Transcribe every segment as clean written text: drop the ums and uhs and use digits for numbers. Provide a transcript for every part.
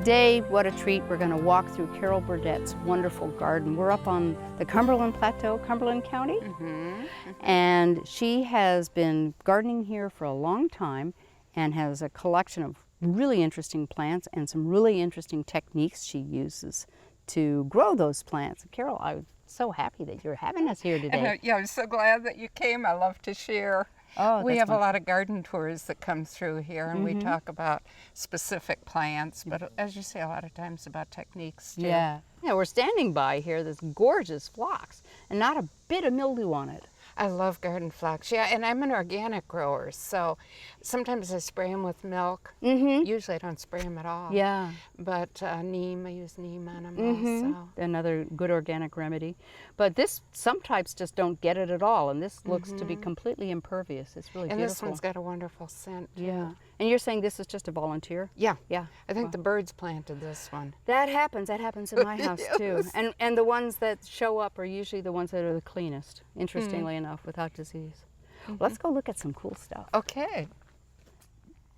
Today, what a treat, we're going to walk through Carol Burdett's wonderful garden. We're up on the Cumberland Plateau, Cumberland County, and she has been gardening here for a long time and has a collection of really interesting plants and some really interesting techniques she uses to grow those plants. Carol, I'm so happy that you're having us here today. Yeah, I'm so glad that you came. I love to share. Oh, we have wonderful. a lot of garden tours that come through here, and we talk about specific plants, but as you say, a lot of times about techniques too. Yeah, we're standing by here, this gorgeous phlox, and not a bit of mildew on it. I love garden phlox, yeah, and I'm an organic grower, so sometimes I spray them with milk. Usually I don't spray them at all. Yeah. But neem, I use neem on them also. Another good organic remedy. But some types just don't get it at all, and this looks to be completely impervious. It's really beautiful. And this one's got a wonderful scent too. Yeah. And you're saying this is just a volunteer? Yeah. Yeah. I think the birds planted this one. That happens in my house too. And the ones that show up are usually the ones that are the cleanest, interestingly enough, without disease. Let's go look at some cool stuff. Okay.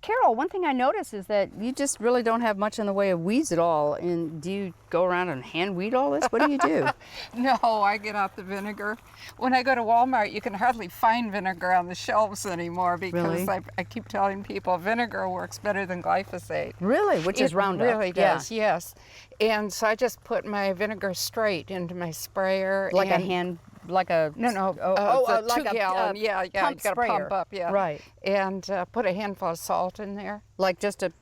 Carol, one thing I notice is that you just really don't have much in the way of weeds at all. And do you go around and hand weed all this? What do you do? No, I get out the vinegar. When I go to Walmart, you can hardly find vinegar on the shelves anymore because Really? I keep telling people vinegar works better than glyphosate. Really? Which is Roundup. It really does, yes. And so I just put my vinegar straight into my sprayer. Like a and hand, like a... the like 2 gallon, yeah, you pump gotta sprayer. pump up, yeah. Right. And put a handful of salt in there. Like just a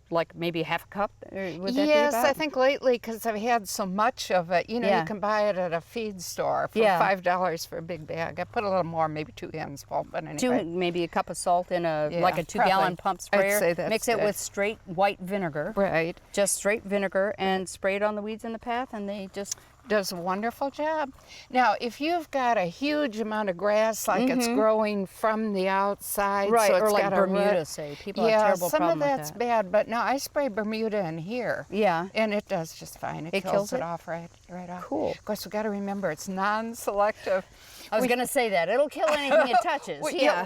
like maybe half a cup? Would that Yes, be about? I think lately, because I've had so much of it, you know, Yeah. you can buy it at a feed store for Yeah. $5 for a big bag. I put a little more, maybe 2 handfuls, but anyway. Maybe a cup of salt in like a 2 probably. gallon pump sprayer. I'd say that's Mix it good. with straight white vinegar. Right. Just straight vinegar and spray it on the weeds in the path, and they just... Does a wonderful job. Now, if you've got a huge amount of grass, like it's growing from the outside, Right, so it's or like got Bermuda, a say. People have terrible some problem of that's with that. bad, but no, I spray Bermuda in here. Yeah. And it does just fine. It kills kills it it? off right off. Cool. Of course, we got to remember it's non-selective. I was going to say that. It'll kill anything it touches.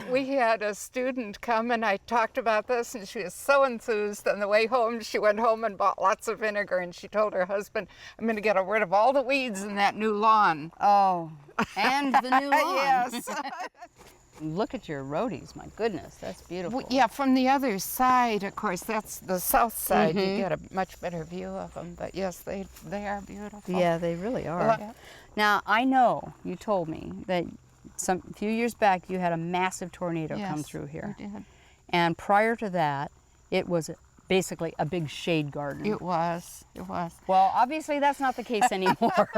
We had a student come and I talked about this and she was so enthused. On the way home, she went home and bought lots of vinegar and she told her husband, I'm going to get rid of all the weeds in that new lawn. Oh, and the new lawn. Yes. Look at your rhodies. My goodness, that's beautiful. Yeah, from the other side, of course, that's the south side. You get a much better view of them. But yes, they are beautiful. Yeah, they really are. Yeah. Now, I know you told me that a few years back you had a massive tornado come through here. We did. And prior to that, it was basically a big shade garden. It was. Well, obviously that's not the case anymore.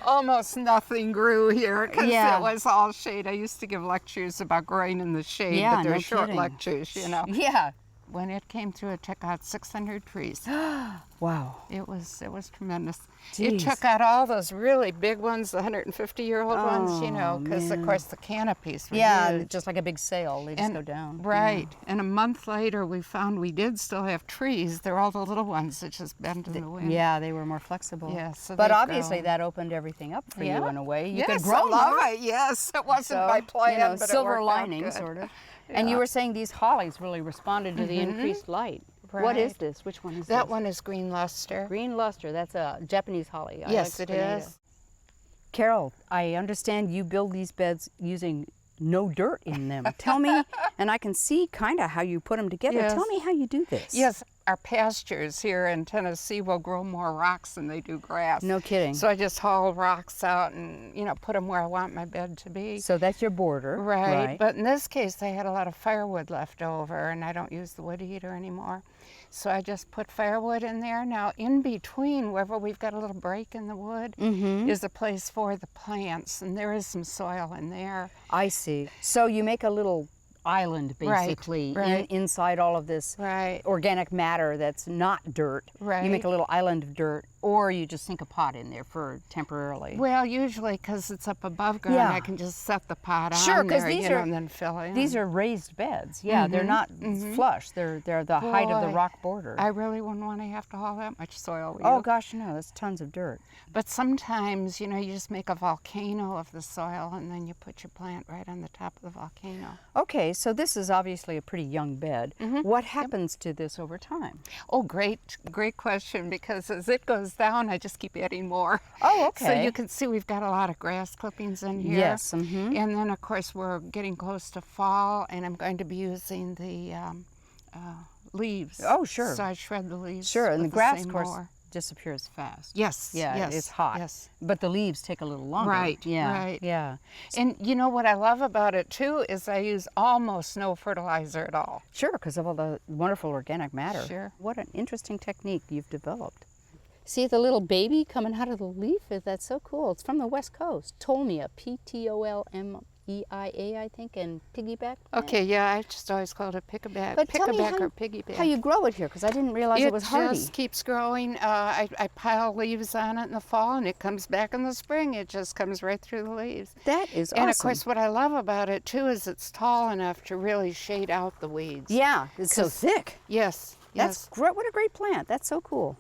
Almost nothing grew here because Yeah. it was all shade. I used to give lectures about growing in the shade, Yeah, but they're no short kidding. lectures, you know. Yeah. When it came through, it took out 600 trees. Wow. It was tremendous. Jeez. It took out all those really big ones, the 150-year-old ones, you know, because of course the canopies were huge. Just like a big sail, they just go down. Right. And a month later, we found we did still have trees. They're all the little ones that just bend in the wind. Yeah, they were more flexible. Yeah, so but they've obviously grown. that opened everything up for you in a way. You Yes, could grow I love more. it. Yes, it wasn't So, my plan, but silver it worked lining, out good. sort of. And you were saying these hollies really responded to the increased light. What is Right. this? Which one is That this? one is green luster. Green luster. That's a Japanese holly. Yes, it is. Carol, I understand you build these beds using no dirt in them. Tell me, and I can see kind of how you put them together. Yes. Tell me how you do this. Yes, our pastures here in Tennessee will grow more rocks than they do grass. No kidding. So I just haul rocks out and, you know, put them where I want my bed to be. So that's your border. Right. But in this case, I had a lot of firewood left over, and I don't use the wood heater anymore. So I just put firewood in there. Now, in between, wherever we've got a little break in the wood, is a place for the plants, and there is some soil in there. I see. So you make a little island, basically, right. inside all of this Right. organic matter that's not dirt. Right. You make a little island of dirt or you just sink a pot in there for temporarily? Well, usually because it's up above ground, Yeah. I can just set the pot Sure, on 'cause there, these you know, are- and then fill in. These are raised beds. Yeah, they're not flush. They're the height of the Boy, rock border. I really wouldn't want to have to haul that much soil. Would Oh you? gosh, no, that's tons of dirt. But sometimes, you know, you just make a volcano of the soil and then you put your plant right on the top of the volcano. Okay, so this is obviously a pretty young bed. What happens to this over time? Oh, great question, because as it goes down, I just keep adding more. Oh, So okay. you can see we've got a lot of grass clippings in here. Yes, And then, of course, we're getting close to fall, and I'm going to be using the leaves. Oh, sure. So I shred the leaves. Sure, and with the grass, same of course, mower. disappears fast. Yes. Yeah, yes, it's hot. Yes. But the leaves take a little longer. Right, Yeah. right. Yeah. And you know what I love about it too is I use almost no fertilizer at all. Sure, because of all the wonderful organic matter. Sure. What an interesting technique you've developed. See the little baby coming out of the leaf? That's so cool. It's from the West Coast. Tolmia, P-T-O-L-M-E-I-A, I think, and piggyback. Okay, yeah, I just always called it pick-a-back, But tell me pick-a-back or piggyback. how you grow it here, because I didn't realize it was hardy. It just keeps growing. I pile leaves on it in the fall, and it comes back in the spring. It just comes right through the leaves. That is awesome. And of course, what I love about it too is it's tall enough to really shade out the weeds. Yeah, it's so 'Cause- thick. Yes. That's Yes. great. What a great plant. That's so cool.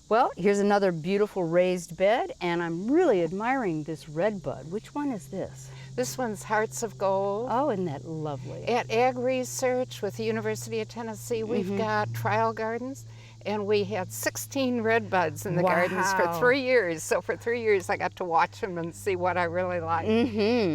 Well, here's another beautiful raised bed, and I'm really admiring this red bud. Which one is this? This one's Hearts of Gold. Oh, isn't that lovely? At Ag Research with the University of Tennessee, we've got trial gardens, and we had 16 red buds in the gardens for Wow. 3 years. So for 3 years, I got to watch them and see what I really like.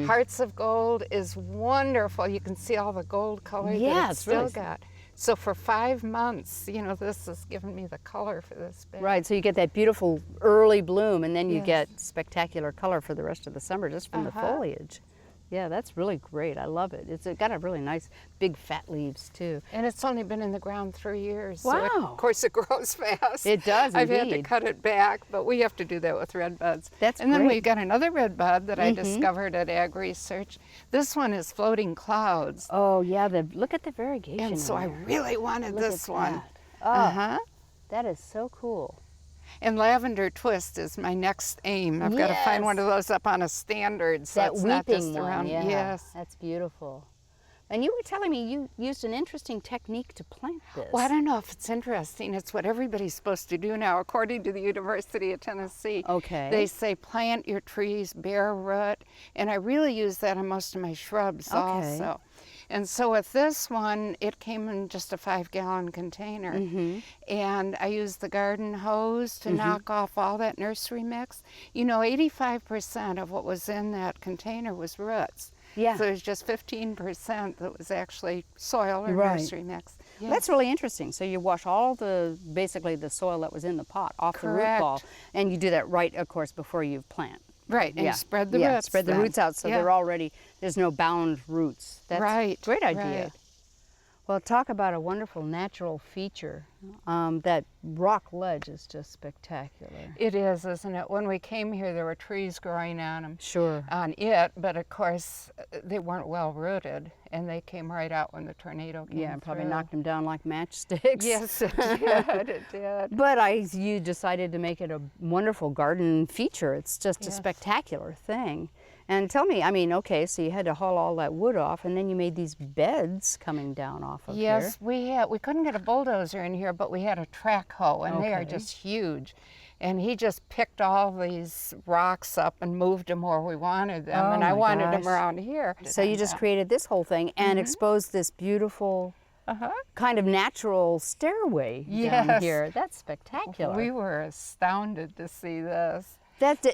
Hearts of Gold is wonderful. You can see all the gold color Yeah, that it's it's still really- got. So for 5 months, you know, this has given me the color for this bed. Right, so you get that beautiful early bloom, and then you Yes. get spectacular color for the rest of the summer just from the Uh-huh. foliage. Yeah, that's really great. I love it. It's got a really nice big fat leaves too. And it's only been in the ground 3 years. So Wow. of course, it grows fast. It does, I've had to indeed. cut it back, but we have to do that with red buds. That's And then great. we've got another red bud that I discovered at Ag Research. This one is Floating Clouds. Oh yeah, look at the variegation. And so I in there. really wanted Look this at one. that. Oh, Uh-huh. that is so cool. And Lavender Twist is my next aim. I've got to find one of those up on a standard so That it's not weeping just one, around. yeah. Yes. That's beautiful. And you were telling me you used an interesting technique to plant this. Well, I don't know if it's interesting. It's what everybody's supposed to do now, according to the University of Tennessee. Okay. They say plant your trees bare root, and I really use that on most of my shrubs also. And so with this one, it came in just a 5-gallon container. And I used the garden hose to knock off all that nursery mix. You know, 85% of what was in that container was roots. Yeah. So there's just 15% that was actually soil or Right. nursery mix. Yes. That's really interesting. So you wash all basically the soil that was in the pot off the root Correct. ball, and you do that right, of course, before you plant. Right, and you spread the roots. Spread the then. roots out so Yeah. they're already, there's no bound roots. That's Right, a great idea. right. Well, talk about a wonderful natural feature. That rock ledge is just spectacular. It is, isn't it? When we came here, there were trees growing on them. Sure. On it, but of course, they weren't well rooted, and they came right out when the tornado came Yeah, probably through. knocked them down like matchsticks. Yes, it did. It did. But you decided to make it a wonderful garden feature. It's just a Yes. spectacular thing. And tell me, I mean, okay, so you had to haul all that wood off, and then you made these beds coming down off of here. Yes, we couldn't get a bulldozer in here, but we had a track hoe, and they are Okay. just huge. And he just picked all these rocks up and moved them where we wanted them, Oh and I my wanted them gosh. around here. So you just created this whole thing and exposed this beautiful kind of natural stairway down Yes. here. That's spectacular. We were astounded to see this.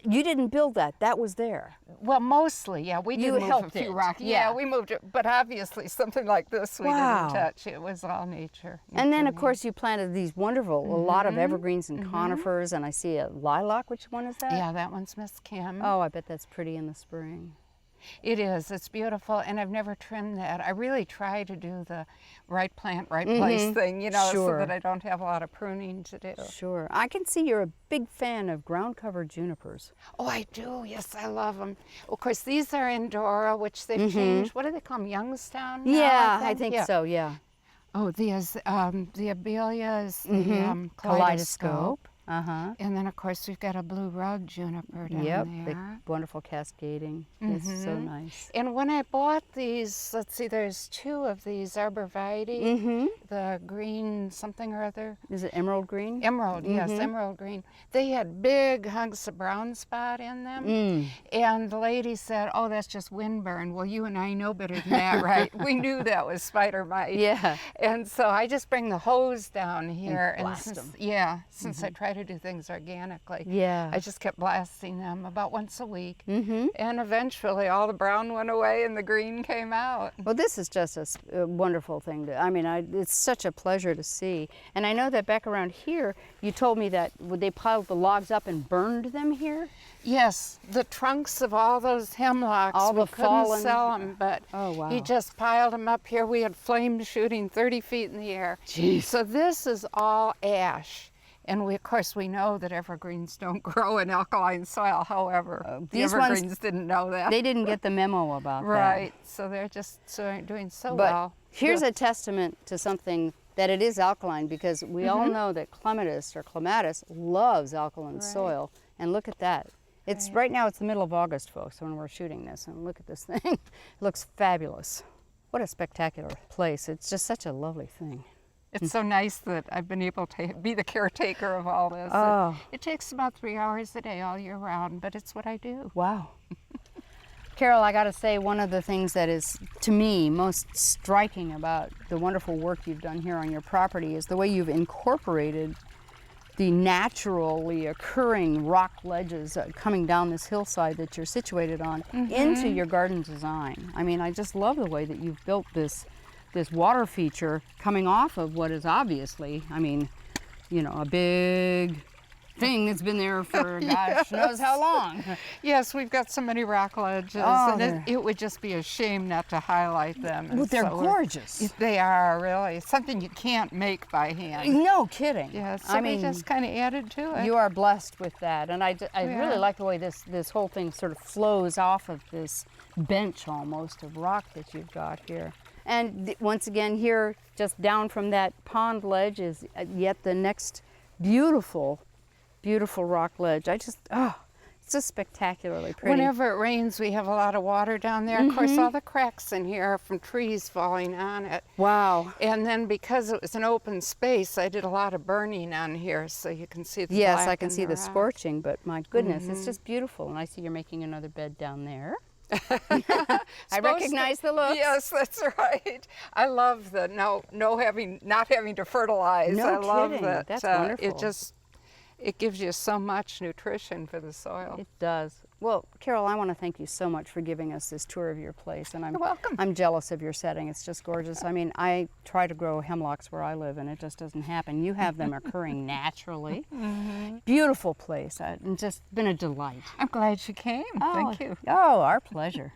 You didn't build that. That was there. Well, mostly, yeah. We You did move a helped few it, rocks. yeah. Yeah, we moved it, but obviously something like this we Wow. didn't touch. It was all nature. And then, of nature course, you planted these wonderful, a lot of evergreens and conifers, and I see a lilac. Which one is that? made. Yeah, that one's Miss Kim. Oh, I bet that's pretty in the spring. It is. It's beautiful, and I've never trimmed that. I really try to do the right plant, right place thing, you know, Sure. so that I don't have a lot of pruning to do. Sure. I can see you're a big fan of ground-covered junipers. Oh, I do. Yes, I love them. Of course, these are Indora, which they've changed. What do they call them? Youngstown? now, Yeah, I think Yeah. so, yeah. Oh, the Abelia is the Kaleidoscope. Uh-huh. And then, of course, we've got a blue rug juniper down Yep, there. the wonderful cascading. It's so nice. And when I bought these, let's see, there's 2 of these arborvitae, the green something or other. Is it emerald green? Emerald, yes, emerald green. They had big hunks of brown spot in them. And the lady said, oh, that's just windburn. Well, you and I know better than that, right? We knew that was spider mite. Yeah. And so I just bring the hose down here. And blast them. Since I try to do things organically. Yeah. I just kept blasting them about once a week. And eventually all the brown went away and the green came out. Well, this is just a wonderful thing. It's such a pleasure to see. And I know that back around here, you told me that they piled the logs up and burned them here? Yes, the trunks of all those hemlocks, all the we couldn't fallen sell them, but oh, wow. he just piled them up here. We had flames shooting 30 feet in the air. Jeez. So this is all ash. And of course, we know that evergreens don't grow in alkaline soil. However, the evergreens didn't know that. They didn't get the memo about that. Right. So they're just doing so but well. Here's a testament to something that it is alkaline, because we all know that clematis loves alkaline soil. And look at that. It's right now, it's the middle of August, folks, when we're shooting this. And look at this thing. It looks fabulous. What a spectacular place. It's just such a lovely thing. It's so nice that I've been able to be the caretaker of all this. Oh. It takes about 3 hours a day all year round, but it's what I do. Wow. Carol, I got to say, one of the things that is, to me, most striking about the wonderful work you've done here on your property is the way you've incorporated the naturally occurring rock ledges coming down this hillside that you're situated on into your garden design. I mean, I just love the way that you've built this water feature coming off of what is obviously, a big thing that's been there for gosh knows how long. Yes, we've got so many rock ledges, and it would just be a shame not to highlight them. Well, they're gorgeous. They are, really. Something you can't make by hand. No kidding. Yeah, so we just kind of added to it. You are blessed with that, and I really like the way this whole thing sort of flows off of this bench almost of rock that you've got here. And once again here, just down from that pond ledge is yet the next beautiful rock ledge. It's just spectacularly pretty. Whenever it rains, we have a lot of water down there. Of course, all the cracks in here are from trees falling on it. Wow. And then because it was an open space, I did a lot of burning on here, so you can see the Yes, black I can in see the rock. scorching, but my goodness, it's just beautiful. And I see you're making another bed down there. I recognize the look. Yes, that's right. I love the not having to fertilize. No I love kidding. that. That's wonderful. It gives you so much nutrition for the soil. It does. Well, Carol, I want to thank you so much for giving us this tour of your place, and You're welcome. I'm jealous of your setting. It's just gorgeous. I try to grow hemlocks where I live, and it just doesn't happen. You have them occurring naturally. Beautiful place. It's just been a delight. I'm glad you came. Thank you. Oh, our pleasure.